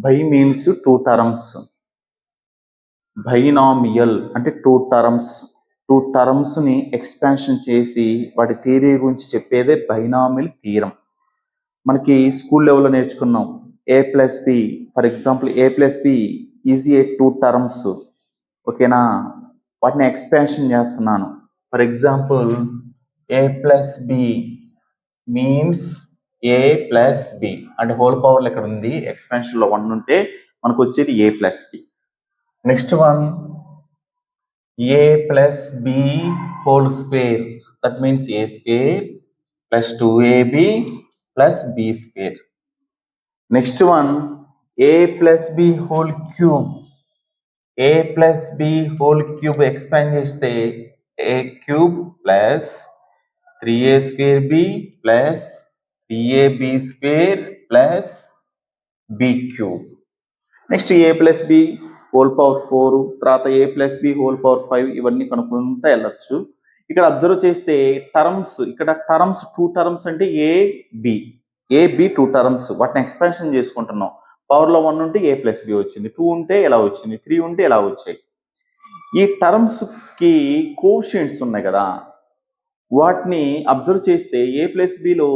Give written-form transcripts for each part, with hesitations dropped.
By means two terms. Binomial అంటే two టర్మ్స్ని expansion చేసి వాటి థియరీ గురించి చెప్పేదే బైనామియల్ థియరం. మనకి స్కూల్ లెవెల్లో నేర్చుకున్నాం a+b. For example a+b is a two terms. ఓకేనా, వాటిని ఎక్స్పాన్షన్ చేస్తున్నాను. For example a+b means a+b అంటే హోల్ పవర్లో ఇక్కడ ఉంది, ఎక్స్పాన్షన్లో 1 ఉంటే మనకు వచ్చేది a+b. Next one a+b whole square, that means a² + 2ab + b². Next one a+b whole cube. a+b whole cube expand చేస్తే a³ + 3a² b + 3ab² + b³. Next a+b whole power 4, తర్వాత a+b whole power 5, ఇవన్నీ కనుక్కుంటూ వెళ్ళొచ్చు. ఇక్కడ observe చేస్తే terms, ఇక్కడ terms two terms అంటే AB two terms, వాటిని expansion చేసుకుంటున్నాం. పవర్లో 1 ఉంటే a+b వచ్చింది, 2 ఉంటే ఎలా వచ్చింది, 3 ఉంటే ఎలా వచ్చాయి. ఈ టర్మ్స్కి కోషియంట్స్ ఉన్నాయి కదా, వాటిని అబ్జర్వ్ చేస్తే a+bలో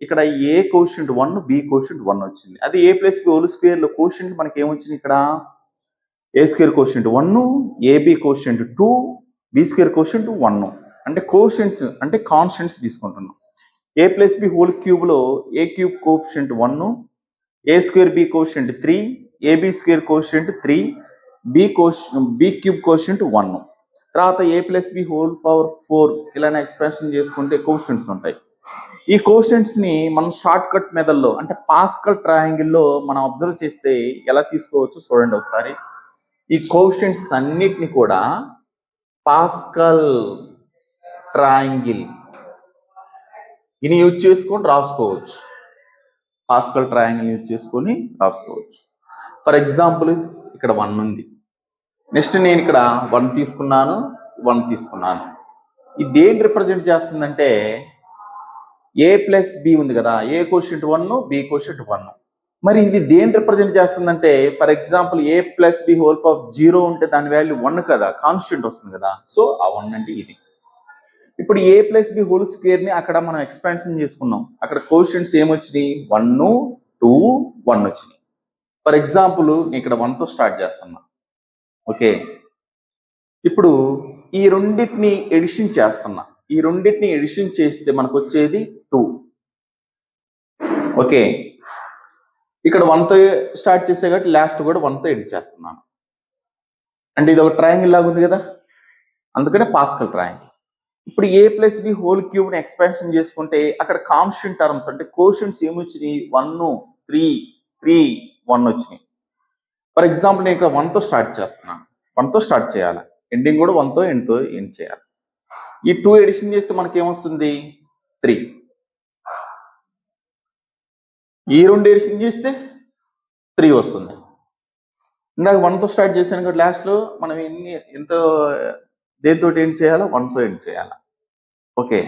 ఇక్కడ ఏ కోషియంట్ 1, బి కోషియంట్ 1 వచ్చింది. అది a+b హోల్ స్క్వేర్లో కోషియంట్ మనకి ఏమొచ్చింది, ఇక్కడ a² quotient 1, ab quotient 2, b² quotient 1. అంటే కోషియంట్స్ అంటే కాన్స్టెంట్స్ తీసుకుంటున్నాం. a+b హోల్ క్యూబ్లో a³ coefficient 1, a²b coefficient 3, ab² coefficient 3, b³ coefficient 1. తర్వాత a+b హోల్ పవర్ 4 ఇలానే ఎక్స్ప్రెషన్ చేసుకుంటే కోషియంట్స్ ఉంటాయి. ఈ కోషియంట్స్ని మనం షార్ట్ కట్ మెథడ్లో అంటే పాస్కల్ ట్రయాంగిల్లో మనం అబ్జర్వ్ చేస్తే ఎలా తీసుకోవచ్చు చూడండి ఒకసారి. ఈ కోషియంట్స్ అన్నిటిని కూడా పాస్కల్ ట్రయాంగిల్ ఇది యూజ్ చేసుకొని రాసుకోవచ్చు. పాస్కల్ ట్రయాంగిల్ యూజ్ చేసుకొని రాసుకోవచ్చు. ఫర్ ఎగ్జాంపుల్ ఇక్కడ 1 ఉంది, నెక్స్ట్ నేను ఇక్కడ 1 తీసుకున్నాను, 1 తీసుకున్నాను. ఇది దేని రిప్రజెంట్ చేస్తుందంటే a+b ఉంది కదా, a కోషియంట్ 1, b కోషియంట్ 1. మరి ఇది దేని రిప్రజెంట్ చేస్తుందంటే for example a+b whole power 0 ఉంటే దాని వాల్యూ 1 కదా, కాన్స్టెంట్ వస్తుంది కదా, సో ఆ 1 అంటే ఇది. ఇప్పుడు a+b హోల్ స్క్వేర్ని అక్కడ మనం ఎక్స్పాన్షన్ చేసుకున్నాం, అక్కడ కోషియంట్స్ ఏమొచ్చినాయి, 1, 2, 1 వచ్చినాయి. ఫర్ ఎగ్జాంపుల్ నేను ఇక్కడ 1తో స్టార్ట్ చేస్తున్నా. ఓకే, ఇప్పుడు ఈ రెండింటిని ఎడిషన్ చేస్తున్నా. ఈ రెండింటిని ఎడిషన్ చేస్తే మనకు వచ్చేది 2. ఓకే, ఇక్కడ 1తో స్టార్ట్ చేసే కాబట్టి లాస్ట్ కూడా 1తో ఎడిట్ చేస్తున్నాను. అంటే ఇది ఒక ట్రయాంగిల్ లాగా ఉంది కదా, అందుకనే పాస్కల్ ట్రయాంగిల్. ఇప్పుడు a+b హోల్ క్యూబ్ని ఎక్స్పాన్షన్ చేసుకుంటే అక్కడ కాన్స్టెంట్ టర్మ్స్ అంటే కోషియంట్స్ ఏమొచ్చినాయి, 1, 3, 3, 1 వచ్చినాయి. ఫర్ ఎగ్జాంపుల్ నేను ఇక్కడ 1తో స్టార్ట్ చేస్తున్నాను, 1తో స్టార్ట్ చేయాలి, ఎండింగ్ కూడా 1తో ఎండ్ చేయాలి. ఈ 2 ఎడిషన్ చేస్తే మనకి ఏమొస్తుంది, 3. ఈ 2 ఎడిషన్ చేస్తే 3 వస్తుంది. ఇందాక 1తో స్టార్ట్ చేశాను కాబట్టి లాస్ట్లో మనం ఎంత దేంతో ఎండ్ చేయాలో 1తో ఎండ్ చేయాలి. ఓకే,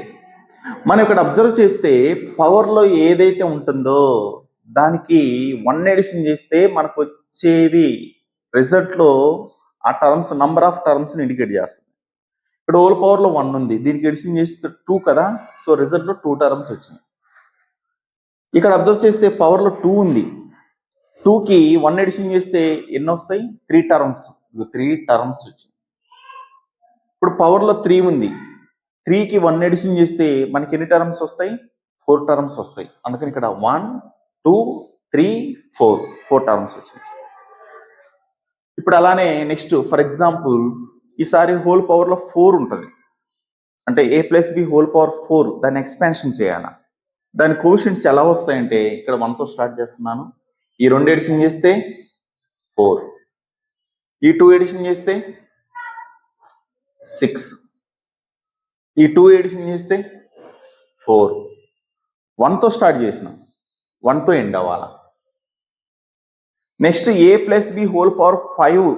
మనం ఇక్కడ అబ్జర్వ్ చేస్తే పవర్లో ఏదైతే ఉంటుందో దానికి 1 ఎడిషన్ చేస్తే మనకు వచ్చేవి రిజల్ట్లో ఆ టర్మ్స్ నంబర్ ఆఫ్ టర్మ్స్ని ఇండికేట్ చేస్తుంది. ఇక్కడ హోల్ పవర్లో 1 ఉంది, దీనికి ఎడిషన్ చేస్తే 2 కదా, సో రిజల్ట్లో 2 టర్మ్స్ వచ్చినాయి. ఇక్కడ అబ్జర్వ్ చేస్తే పవర్లో 2 ఉంది, 2కి 1 ఎడిషన్ చేస్తే ఎన్ని వస్తాయి, 3 టర్మ్స్. 3 టర్మ్స్ వచ్చినాయి. ఇప్పుడు పవర్లో 3 ఉంది, 3కి 1 ఎడిషన్ చేస్తే మనకి ఎన్ని టర్మ్స్ వస్తాయి, 4 టర్మ్స్ వస్తాయి. అందుకని ఇక్కడ 1, 2, 3, 4 టర్మ్స్ వచ్చినాయి. ఇప్పుడు అలానే నెక్స్ట్ ఫర్ ఎగ్జాంపుల్ ఈసారి హోల్ పవర్లో 4 ఉంటుంది, అంటే a+b హోల్ పవర్ 4 దాన్ని ఎక్స్పాన్షన్ చేయాలి. దాని కోషియంట్స్ ఎలా వస్తాయంటే ఇక్కడ 1తో స్టార్ట్ చేస్తున్నాను, ఈ 2 ఎడిషన్ చేస్తే 4, ఈ 2 ఎడిషన్ చేస్తే 6, ఈ 2 ఎడిషన్ చేస్తే 4. 1తో స్టార్ట్ చేసిన, 1తో ఎండ్ అవ్వాలా. నెక్స్ట్ a+b హోల్ పవర్ 5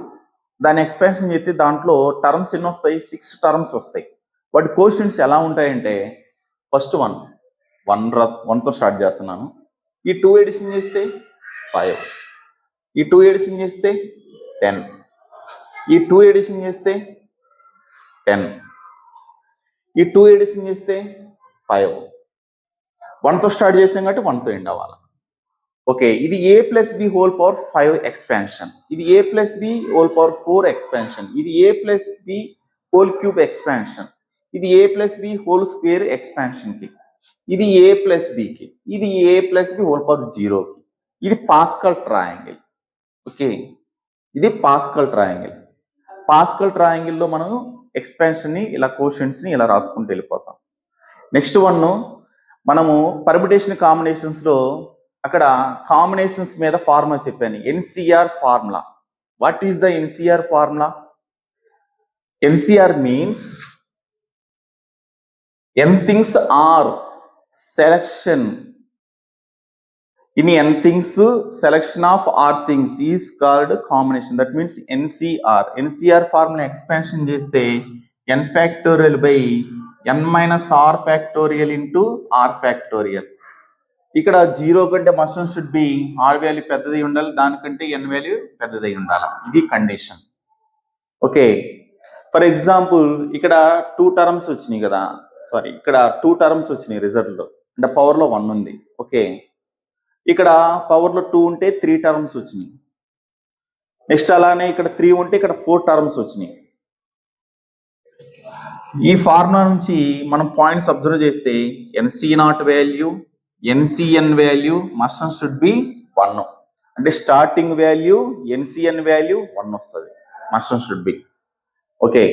దాన్ని ఎక్స్పాన్షన్ చేస్తే దాంట్లో టర్మ్స్ ఎన్ని వస్తాయి, 6 టర్మ్స్ వస్తాయి. వాటి కోషియంట్స్ ఎలా ఉంటాయంటే ఫస్ట్ 1తో స్టార్ట్ చేస్తున్నాను, ఈ 2 ఎడిషన్ చేస్తే 5, ఈ 2 ఎడిషన్ చేస్తే 10, ఈ 2 ఎడిషన్ చేస్తే 10, ఈ 2 ఎడిషన్ చేస్తే 5. 1తో స్టార్ట్ చేసాం కాబట్టి 1తో ఎండ్ అవ్వాలి. ఓకే, ఇది a plus B whole power 5 expansion, ఇది a plus B whole power 4 expansion, ఇది a plus B whole cube expansion, ఇది a plus B whole square ఎక్స్పాన్షన్కి, ఇది a ప్లస్ బికి, ఇది a plus B whole power 0కి. ఇది పాస్కల్ ట్రయాంగిల్. ఓకే, ఇది పాస్కల్ ట్రయాంగిల్. పాస్కల్ ట్రయాంగిల్లో మనం ఎక్స్పాన్షన్ని ఇలా కోషెంట్స్ని ఇలా రాసుకుంటూ వెళ్ళిపోతాం. నెక్స్ట్ వన్ మనము పర్మిటేషన్ కాంబినేషన్స్లో అక్కడ కాంబినేషన్స్ మీద ఫార్ములా చెప్పాను, NCR formula. What is the NCR formula? NCR means n things are selection. In n things, selection of r things is called combination. That means NCR. NCR formula expansion చేస్తే n factorial by n minus r factorial into r factorial. ఇక్కడ 0 కంటే must should be r value పెద్దది ఉండాలి, దానికంటే n value పెద్దది ఉండాలి. ఇది condition. Okay, for example ఇక్కడ 2 టర్మ్స్ వచ్చినాయి కదా, సారీ ఇక్కడ 2 టర్మ్స్ వచ్చినాయి రిజల్ట్లో, అంటే పవర్లో 1 ఉంది. ఓకే, ఇక్కడ పవర్లో 2 ఉంటే 3 టర్మ్స్ వచ్చినాయి. నెక్స్ట్ అలానే ఇక్కడ 3 ఉంటే ఇక్కడ 4 టర్మ్స్ వచ్చినాయి. ఈ ఫార్ములా నుంచి మనం పాయింట్స్ అబ్జర్వ్ చేస్తే NC0 value, NCN value must should be 1. అంటే స్టార్టింగ్ వాల్యూ NCN వాల్యూ 1 వస్తుంది, must should be. Okay,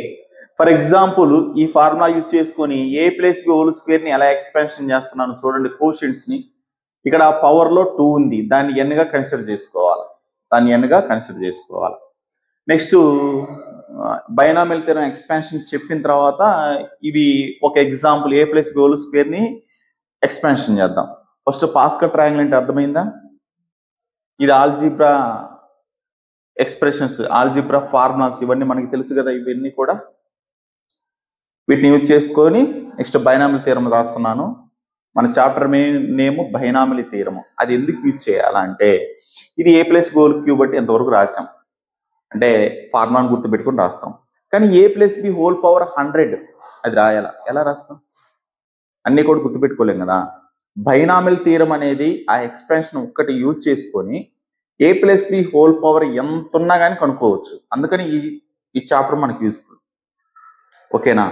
for example ఈ ఫార్ములా యూజ్ చేసుకొని a ప్లస్ బి హోల్ స్క్వేర్ని ఎలా ఎక్స్పాన్షన్ చేస్తున్నాను చూడండి. కోషెంట్స్ని ఇక్కడ పవర్లో 2 ఉంది, దాన్ని ఎన్గా కన్సిడర్ చేసుకోవాలి, నెక్స్ట్ బైనామియల్ థియరం ఎక్స్పాన్షన్ చెప్పిన తర్వాత ఇవి ఒక example a plus B whole స్క్వేర్ని ఎక్స్పాన్షన్ చేద్దాం. ఫస్ట్ పాస్కల్ ట్రయాంగిల్ అంటే అర్థమైందా? ఇది ఆల్జీబ్రా ఎక్స్ప్రెషన్స్, ఆల్జీబ్రా ఫార్ములాస్ ఇవన్నీ మనకి తెలుసు కదా. ఇవన్నీ కూడా వీటిని యూజ్ చేసుకొని నెక్స్ట్ బైనామియల్ థియరం రాస్తున్నాను. మన చాప్టర్ నేమ్ బైనామియల్ థియరం. అది ఎందుకు యూజ్ చేయాలంటే ఇది a plus B whole cube అంటే ఎంతవరకు రాసాం అంటే ఫార్ములాను గుర్తుపెట్టుకుని రాస్తాం. కానీ a plus B whole power 100 అది రాయాలా, ఎలా రాస్తాం? అన్నీ కూడా గుర్తుపెట్టుకోలేం కదా. బైనామియల్ థియరం అనేది ఆ ఎక్స్పాన్షన్ ఒక్కటి యూజ్ చేసుకొని a plus B whole power ఎంత ఉన్నా కానీ కనుక్కోవచ్చు. అందుకని ఈ చాప్టర్ మనకి యూస్ఫుల్. ఓకేనా?